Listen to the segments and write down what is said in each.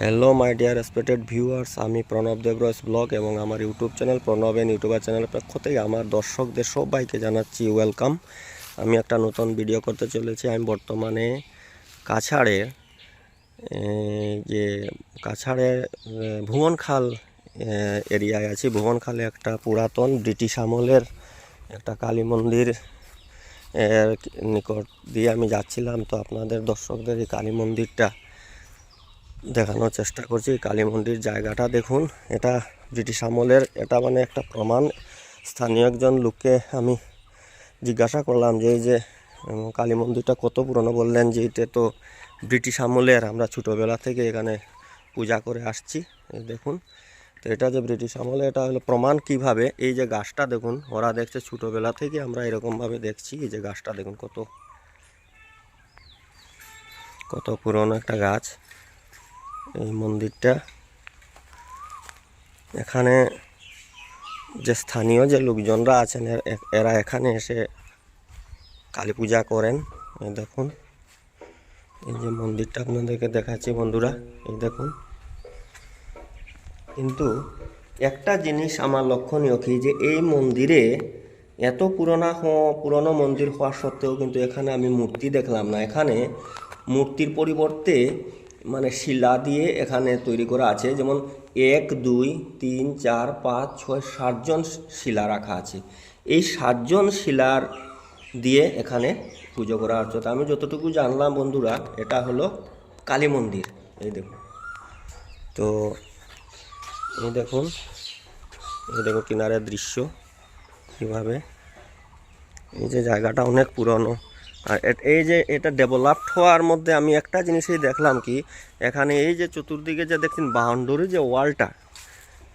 Hello my dear respected viewers, আমি Pranab দেবরস blog এবং আমার YouTube channel Pranab N YouTuber চ্যানেলের পক্ষ থেকে আমার দর্শকদের সবাইকে জানাচ্ছি ওয়েলকাম। আমি একটা নতুন ভিডিও করতে চলেছি। আমি বর্তমানে কাছাড়ে যে কাছাড়ের ভুবনখাল এরিয়ায় আছি। ভুবনখালে একটা পুরাতন ব্রিটিশ আমলের একটা কালী মন্দির এর নিকট দিয়ে আমি যাচ্ছিলাম। তো আপনাদের দর্শকদের এই কালী মন্দিরটা দেখানোর চেষ্টা করছি। কালী মন্দির জায়গাটা দেখুন, এটা ব্রিটিশ আমলের, এটা মানে একটা প্রমাণ। স্থানীয় একজন লোককে আমি জিজ্ঞাসা করলাম যে এই যে কালী মন্দিরটা কত পুরনো। বললেন যে এটা তো ব্রিটিশ আমলের, আমরা ছোটোবেলা থেকে এখানে পূজা করে আসছি। এই দেখুন, তো এটা যে ব্রিটিশ আমলে, এটা হলো প্রমাণ। কিভাবে? এই যে গাছটা দেখুন, ওরা দেখছে ছোটোবেলা থেকে আমরা এরকমভাবে দেখছি। এই যে গাছটা দেখুন, কত কত পুরনো একটা গাছ। এই মন্দিরটা, এখানে যে স্থানীয় যে লোকজনরা আছেন এরা এখানে এসে কালী পূজা করেন। এই দেখুন, এই যে মন্দিরটা আপনাদেরকে দেখাচ্ছি বন্ধুরা, এই দেখুন। কিন্তু একটা জিনিস আমার লক্ষণীয় কি, যে এই মন্দিরে এত পুরনো মন্দির হওয়া সত্ত্বেও কিন্তু এখানে আমি মূর্তি দেখলাম না। এখানে মূর্তির পরিবর্তে মানে শিলা দিয়ে এখানে তৈরি করা আছে। যেমন 1 2 3 4 5 6 7জন শিলা রাখা আছে। এই 7জন শিলার দিয়ে এখানে পুজো করা হচ্ছে। তো আমি যতটুকু জানলাম বন্ধুরা, এটা হলো কালী মন্দির। এই দেখুন, তো এই দেখুন, এই দেখুন কিনারের দৃশ্য কীভাবে। এই যে জায়গাটা অনেক পুরনো। আর এই যে এটা ডেভেলপড হওয়ার মধ্যে আমি একটা জিনিসই দেখলাম কি, এখানে এই যে চতুর্দিকে যে দেখছেন বাউন্ডারি যে ওয়ালটা,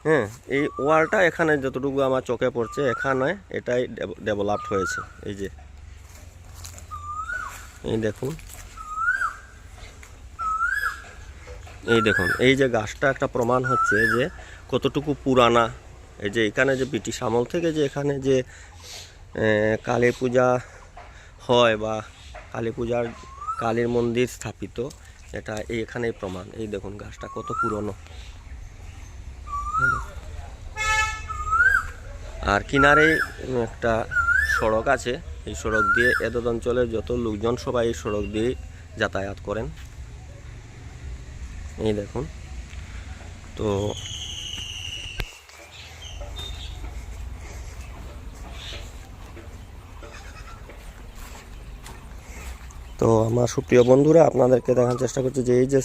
হ্যাঁ, এই ওয়ালটা এখানে যতটুকু আমার চোখে পড়ছে, এখানে এটাই ডেভেলপড হয়েছে। এই যে এই দেখুন, এই দেখুন, এই যে গাছটা একটা প্রমাণ হচ্ছে যে কতটুকু পুরানা। এই যে এখানে যে ব্রিটিশ আমল থেকে যে এখানে যে কালী পূজা হয় বা কালী পূজার কালীর মন্দির স্থাপিত, এটা এখানেই প্রমাণ। এই দেখুন গাছটা কত পুরনো। আর কিনারে একটা সড়ক আছে। এই সড়ক দিয়ে এতদ অঞ্চলের যত লোকজন সবাই এই সড়ক দিয়ে যাতায়াত করেন। এই দেখুন, তো তো আমার সুপ্রিয় বন্ধুরা, আপনাদেরকে দেখার চেষ্টা করছি যে এই যে